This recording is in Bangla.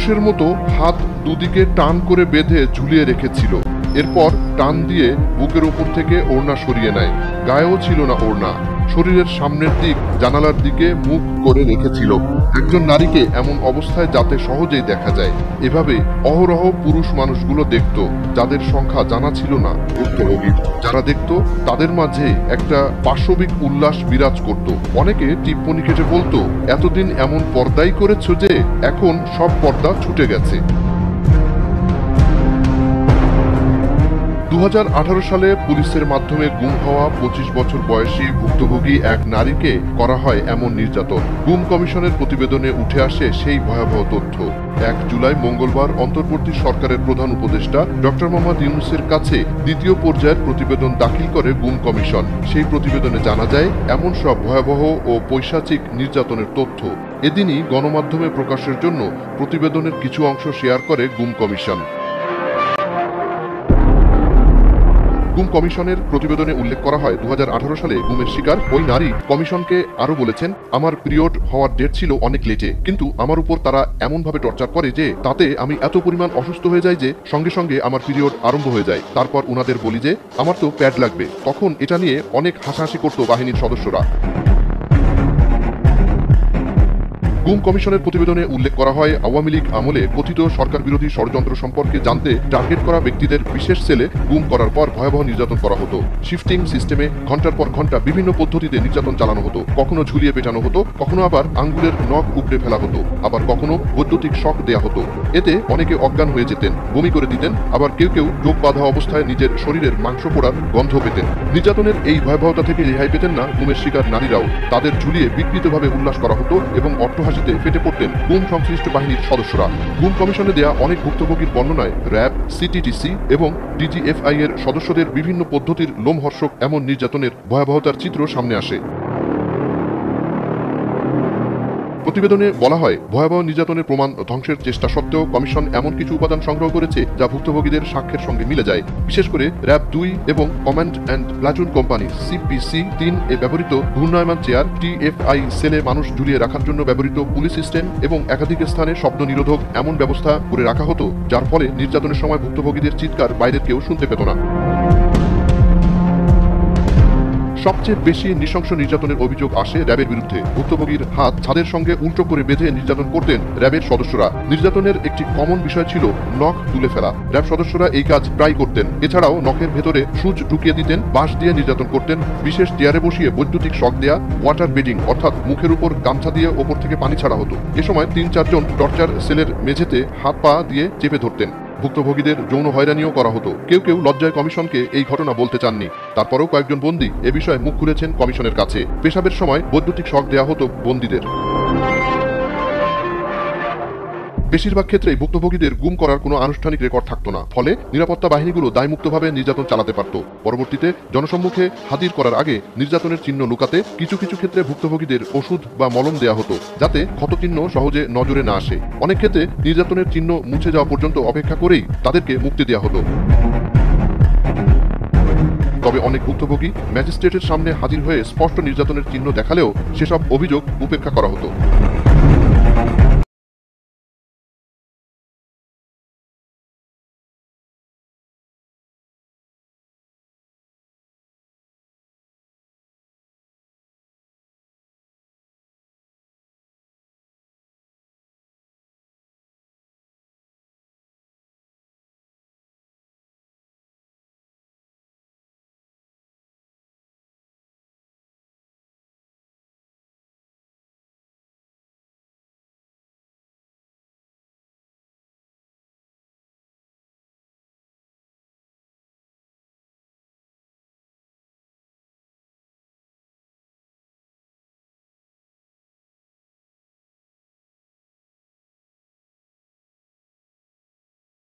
মানুষের মতো হাত দুদিকে টান করে বেঁধে ঝুলিয়ে রেখেছিল। এরপর টান দিয়ে বুকের উপর থেকে ওড়না সরিয়ে নেয়। গায়েও ছিল না ওড়না, শরীরের সামনের দিক জানালার দিকে মুখ করে রেখেছিল। একজন নারীকে এমন অবস্থায় যাতে সহজেই দেখা যায়। এভাবে অহরহ পুরুষ মানুষগুলো দেখত, যাদের সংখ্যা জানা ছিল না ভুক্তভোগীর। যারা দেখত তাদের মাঝে একটা পাশবিক উল্লাস বিরাজ করত। অনেকে টিপ্পনি কেটে বলতো, এতদিন এমন পর্দাই করেছ যে এখন সব পর্দা ছুটে গেছে। 2018 সালে পুলিশের মাধ্যমে গুম হওয়া 25 বছর বয়সী ভুক্তভোগী এক নারীকে করা হয় এমন নির্যাতন। গুম কমিশনের প্রতিবেদনে উঠে আসে সেই ভয়াবহ তথ্য। 1 জুলাই মঙ্গলবার অন্তর্বর্তী সরকারের প্রধান উপদেষ্টা ডক্টর মোহাম্মদ ইউনূসের কাছে দ্বিতীয় পর্যায়ের প্রতিবেদন দাখিল করে গুম কমিশন। সেই প্রতিবেদনে জানা যায় এমন সব ভয়াবহ ও পৈশাচিক নির্যাতনের তথ্য। এদিনই গণমাধ্যমে প্রকাশের জন্য প্রতিবেদনের কিছু অংশ শেয়ার করে গুম কমিশন। গুম কমিশনের প্রতিবেদনে উল্লেখ করা হয় 2018 সালে গুমের শিকার ওই নারী কমিশনকে আরো বলেছেন, আমার পিরিয়ড হওয়ার ডেট ছিল অনেক লেটে, কিন্তু আমার উপর তারা এমনভাবে টর্চার করে যে তাতে আমি এত পরিমাণ অসুস্থ হয়ে যাই যে সঙ্গে সঙ্গে আমার পিরিয়ড আরম্ভ হয়ে যায়। তারপর উনাদের বলি যে আমার তো প্যাড লাগবে, তখন এটা নিয়ে অনেক হাসাহাসি করত বাহিনীর সদস্যরা। গুম কমিশনের প্রতিবেদনে উল্লেখ করা হয় আওয়ামী লীগ আমলে কথিত সরকার বিরোধী ষড়যন্ত্র সম্পর্কে জানতে টার্গেট করা ব্যক্তিদের বিশেষ সেলে গুম করার পর ভয়াবহ নির্যাতন করা হতো। শিফটিং সিস্টেমে ঘন্টার পর ঘন্টা বিভিন্ন পদ্ধতিতে নির্যাতন চালানো হতো। কখনো ঝুলিয়ে পেটানো হতো, কখনো আবার আঙ্গুলের নখ উপড়ে ফেলা হতো, আবার কখনো বৈদ্যুতিক শক দেয়া হতো। এতে অনেকে অজ্ঞান হয়ে যেতেন, বমি করে দিতেন, আবার কেউ কেউ চোখ বাঁধা অবস্থায় নিজের শরীরের মাংস পোড়ার গন্ধ পেতেন। নির্যাতনের এই ভয়াবহতা থেকে রেহাই পেতেন না গুমের শিকার নারীরাও। তাদের ঝুলিয়ে বিকৃতভাবে উল্লাস করা হতো এবং ফেটে পড়তেন গুম সংশ্লিষ্ট বাহিনীর সদস্যরা। গুম কমিশনে দেয়া অনেক ভুক্তভোগীর বর্ণনায় র্যাব, সিটিটিসি এবং ডিজিএফআই এর সদস্যদের বিভিন্ন পদ্ধতির লোমহর্ষক এমন নির্যাতনের ভয়াবহতার চিত্র সামনে আসে। প্রতিবেদনে বলা হয়, ভয়াবহ নির্যাতনের প্রমাণ ধ্বংসের চেষ্টা সত্ত্বেও কমিশন এমন কিছু উপাদান সংগ্রহ করেছে যা ভুক্তভোগীদের সাক্ষ্যের সঙ্গে মিলে যায়। বিশেষ করে র্যাব 2 এবং command and platoon company CPC-3 এ ব্যবহৃত ঘূর্ণায়মান চেয়ার, TFI সেলে মানুষ ঝুলিয়ে রাখার জন্য ব্যবহৃত পুলিশ সিস্টেম এবং একাধিক স্থানে শব্দ নিরোধক এমন ব্যবস্থা করে রাখা হতো যার ফলে নির্যাতনের সময় ভুক্তভোগীদের চিৎকার বাইরের কেউ শুনতে পেত না। সবচেয়ে বেশি নৃশংস নির্যাতনের অভিযোগ আসে র্যাবের বিরুদ্ধে। ভুক্তভোগীর হাত ছাদের সঙ্গে উল্টো করে বেঁধে নির্যাতন করতেন র্যাবের সদস্যরা। নির্যাতনের একটি কমন বিষয় ছিল নখ তুলে ফেলা। র্যাব সদস্যরা এই কাজ প্রায় করতেন। এছাড়াও নখের ভেতরে সূচ ঢুকিয়ে দিতেন, বাঁশ দিয়ে নির্যাতন করতেন, বিশেষ চেয়ারে বসিয়ে বৈদ্যুতিক শক দেয়া, ওয়াটার বেডিং অর্থাৎ মুখের উপর গামছা দিয়ে ওপর থেকে পানি ছাড়া হতো। এ সময় 3-4 জন টর্চার সেলের মেঝেতে হাত পা দিয়ে চেপে ধরতেন। ভুক্তভোগীদের যৌন হয়রানিও করা হতো। কেউ কেউ লজ্জায় কমিশনকে এই ঘটনা বলতে চাননি। তারপরেও কয়েকজন বন্দী এ বিষয়ে মুখ খুলেছেন কমিশনের কাছে। পেশাবের সময় বৈদ্যুতিক শক দেয়া হতো বন্দীদের। বেশিরভাগ ক্ষেত্রেই ভুক্তভোগীদের গুম করার কোনো আনুষ্ঠানিক রেকর্ড থাকতো না, ফলে নিরাপত্তা বাহিনীগুলো দায়মুক্তভাবে নির্যাতন চালাতে পারত। পরবর্তীতে জনসম্মুখে হাজির করার আগে নির্যাতনের চিহ্ন লুকাতে কিছু কিছু ক্ষেত্রে ভুক্তভোগীদের ওষুধ বা মলম দেয়া হতো, যাতে ক্ষতচিহ্ন সহজে নজরে না আসে। অনেক ক্ষেত্রে নির্যাতনের চিহ্ন মুছে যাওয়া পর্যন্ত অপেক্ষা করেই তাদেরকে মুক্তি দেওয়া হতো। তবে অনেক ভুক্তভোগী ম্যাজিস্ট্রেটের সামনে হাজির হয়ে স্পষ্ট নির্যাতনের চিহ্ন দেখালেও সেসব অভিযোগ উপেক্ষা করা হতো।